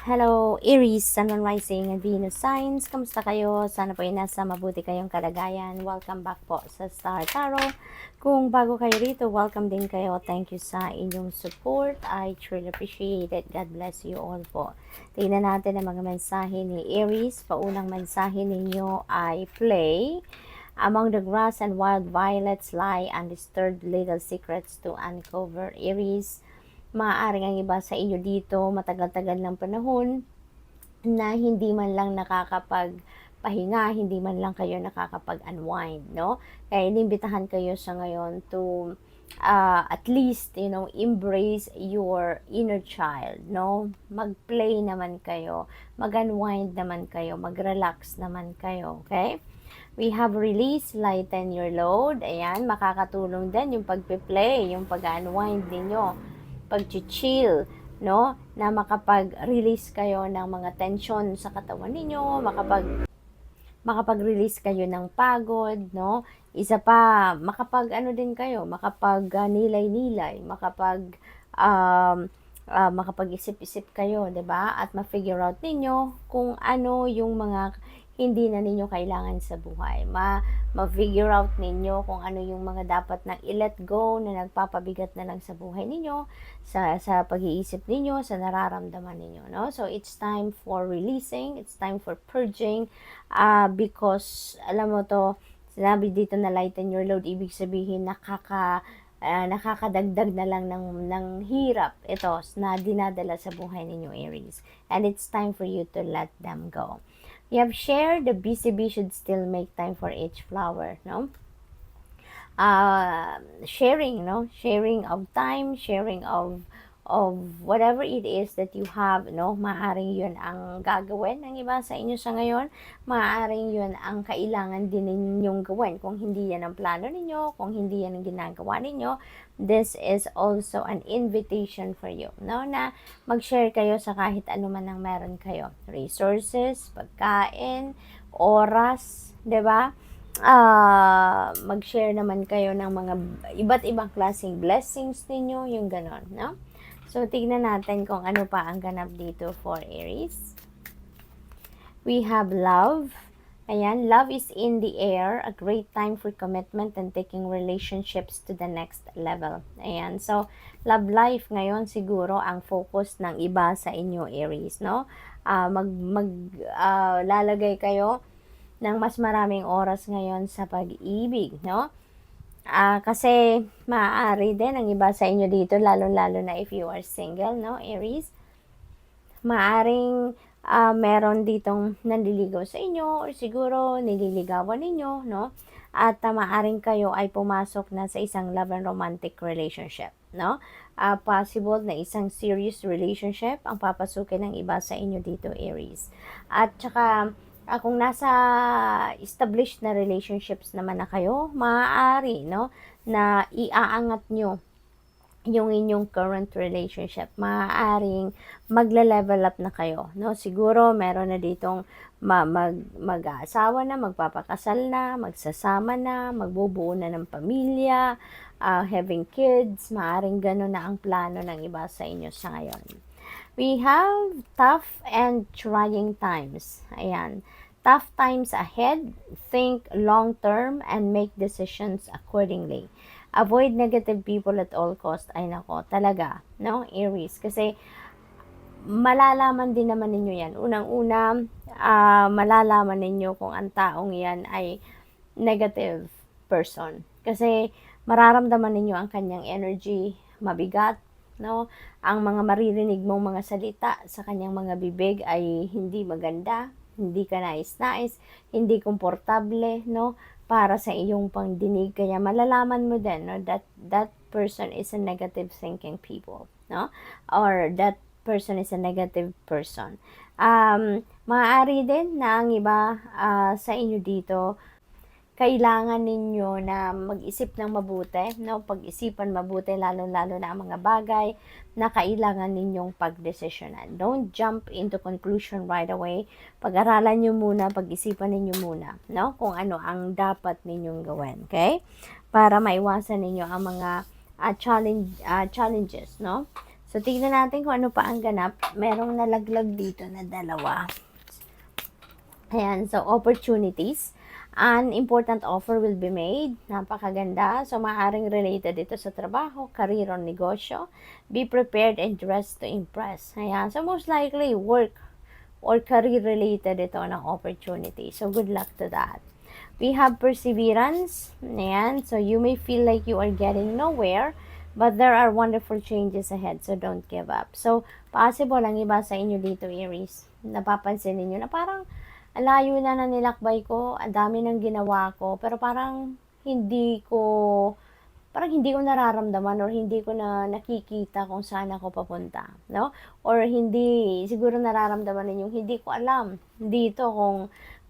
Hello, Aries, Sun, Moon, Rising, and Venus signs. Kamusta kayo? Sana po ay nasa mabuti kayong kalagayan. Welcome back po sa Star Tarot. Kung bago kayo rito, welcome din kayo. Thank you sa inyong support. I truly appreciate it. God bless you all po. Tingnan natin ang mga mensahe ni Aries. Paunang mensahe ninyo ay play. Among the grass and wild violets lie undisturbed little secrets to uncover. Aries, maaaring ang iba sa inyo dito matagal-tagal ng panahon na hindi man lang nakakapagpahinga, hindi man lang kayo nakakapag-unwind, no? Kaya inimbitahan kayo sa ngayon to at least, embrace your inner child, no? Mag-play naman kayo, mag-unwind naman kayo, mag-relax naman kayo, okay? We have release, lighten your load. Ayan, makakatulong din yung pagpe-play, yung pag-unwind ninyo, pag-chill, no? Na makapag-release kayo ng mga tension sa katawan ninyo, makapag-release kayo ng pagod, no? Isa pa, din kayo, nilay-nilay, makapag-isip-isip kayo, 'di ba? At ma-figure out ninyo kung ano yung mga hindi na ninyo kailangan sa buhay. Ma-figure out ninyo kung ano yung mga dapat na i-let go na nagpapabigat na lang sa buhay ninyo, sa pag-iisip ninyo, sa nararamdaman ninyo, no? So it's time for releasing, it's time for purging, because alam mo to, sinabi dito na lighten your load, ibig sabihin nakakadagdag na lang ng hirap ito na dinadala sa buhay ninyo, Aries. And it's time for you to let them go. We have shared the busy bee should still make time for each flower, no? Sharing, no? Sharing of time, sharing of whatever it is that you have, no? Maaring yun ang gagawin ng iba sa inyo sa ngayon. Maaring yun ang kailangan din ninyong gawin. Kung hindi yan ang plano ninyo, kung hindi yan ang ginagawa ninyo, this is also an invitation for you, no? Na mag-share kayo sa kahit ano man ang meron kayo. Resources, pagkain, oras, 'di ba? Mag-share naman kayo ng mga iba't ibang klaseng blessings ninyo, yung ganon, no? So, tignan natin kung ano pa ang ganap dito for Aries. We have love. Ayan, love is in the air, a great time for commitment and taking relationships to the next level. Ayan, so, love life ngayon siguro ang focus ng iba sa inyo, Aries, no? Lalagay kayo ng mas maraming oras ngayon sa pag-ibig, no? Kasi maaari din ang iba sa inyo dito, lalo-lalo na if you are single, no, Aries. Maaring meron ditong nanliligaw sa inyo or siguro nililigawan ninyo, no? At maaring kayo ay pumasok na sa isang love and romantic relationship, no? Possible na isang serious relationship ang papasukin ng iba sa inyo dito, Aries. At saka kung nasa established na relationships naman na kayo, maaari, no, na iaangat nyo yung inyong current relationship. Maaaring magle-level up na kayo, no? Siguro meron na ditong mag-aasawa na, magpapakasal na, magsasama na, magbubuo na ng pamilya, having kids. Maaaring gano'n na ang plano ng iba sa inyo sa ngayon. We have tough and trying times. Ayan. Tough times ahead. Think long term and make decisions accordingly. Avoid negative people at all cost. Ay nako, talaga, no, Aries? Kasi malalaman din naman ninyo yan. Unang-una, malalaman ninyo kung ang taong yan ay negative person. Kasi mararamdaman ninyo ang kanyang energy, mabigat, no? Ang mga maririnig mong mga salita sa kanyang mga bibig ay hindi maganda, hindi ka nais-nais, hindi komportable, no? Para sa iyong pangdinig, kaya malalaman mo din, no, that person is a negative thinking people, no? Or that person is a negative person. Maaari din na ang iba sa inyo dito, kailangan ninyo na mag-isip ng mabuti, no? Pag-isipan mabuti, lalo-lalo na ang mga bagay na kailangan ninyong pagdesisyonan. Don't jump into conclusion right away. Pag-aralan nyo muna, pag-isipan ninyo muna, no? Kung ano ang dapat ninyong gawin, okay? Para maiwasan ninyo ang mga challenges, no? So, tignan natin kung ano pa ang ganap. Merong nalaglag dito na dalawa. Ayan, so opportunities. An important offer will be made. Napakaganda. So, maaaring related ito sa trabaho, career, or negosyo. Be prepared and dressed to impress. Ayan, so most likely work or career related ito ng opportunity. So, good luck to that. We have perseverance. Ayan, so you may feel like you are getting nowhere, but there are wonderful changes ahead, so don't give up. So, possible ang iba sa inyo dito, Aries. Napapansin ninyo na parang layo na nilakbay ko, ang dami ng ginawa ko, pero parang hindi ko nararamdaman or hindi ko na nakikita kung saan ako papunta, no? Or hindi siguro nararamdaman ninyong hindi ko alam dito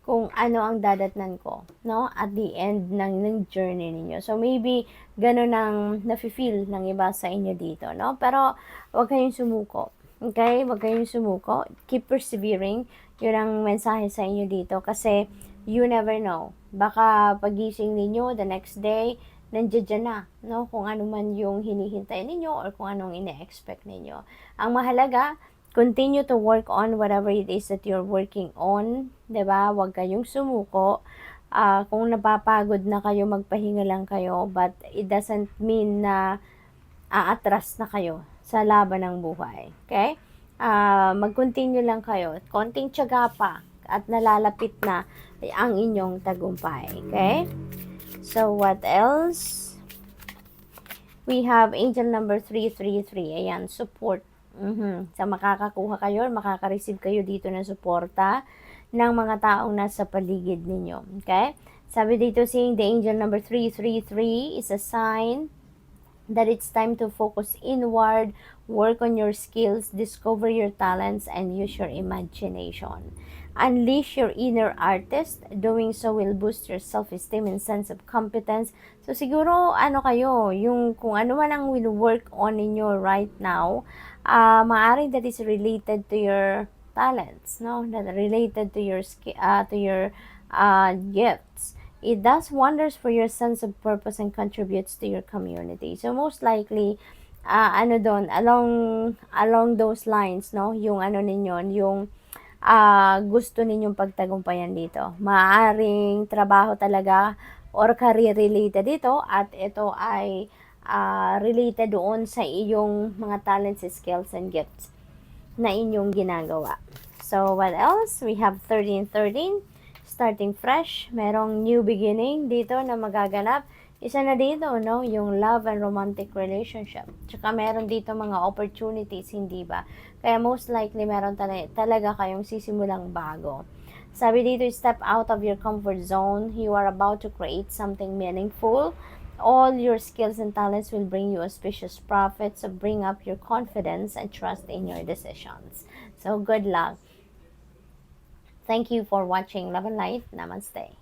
kung ano ang dadatnan ko, no? At the end ng journey ninyo. So maybe ganun ang nafe-feel ng iba sa inyo dito, no? Pero wag kayong sumuko. Okay? Wag kayong sumuko. Keep persevering. Yun ang mensahe sa inyo dito kasi you never know. Baka pagising ninyo the next day, nandiyan na, no? Kung ano man yung hinihintay ninyo or kung anong ine-expect ninyo. Ang mahalaga, continue to work on whatever it is that you're working on, 'di ba? Huwag kayong sumuko. Kung napapagod na kayo, magpahinga lang kayo, but it doesn't mean na aatras na kayo sa laban ng buhay. Okay? Mag-continue lang kayo. Konting tiyaga pa at nalalapit na ang inyong tagumpay. Okay? So, what else? We have angel number 333. Ayan, support. So, makakakuha kayo or makaka-receive kayo dito ng suporta ng mga taong nasa paligid ninyo. Okay? Sabi dito, saying the angel number 333 is a sign that it's time to focus inward, work on your skills, discover your talents, and use your imagination. Unleash your inner artist. Doing so will boost your self-esteem and sense of competence. So, siguro, yung kung ano man ang will work on ninyo right now, maaari that is related to your talents, no? That related to your gifts. It does wonders for your sense of purpose and contributes to your community. So most likely, along those lines, no, yung yung gusto ninyong pagtagumpayan dito. Maaring trabaho talaga or career related dito at ito ay related doon sa iyong mga talents, skills, and gifts na inyong ginagawa. So what else? We have 1313. Starting fresh, merong new beginning dito na magaganap. Isa na dito, no, yung love and romantic relationship. Tsaka meron dito mga opportunities, hindi ba? Kaya most likely meron talaga kayong sisimulang bago. Sabi dito, step out of your comfort zone. You are about to create something meaningful. All your skills and talents will bring you auspicious profits. So bring up your confidence and trust in your decisions. So good luck. Thank you for watching Love and Light. Namaste.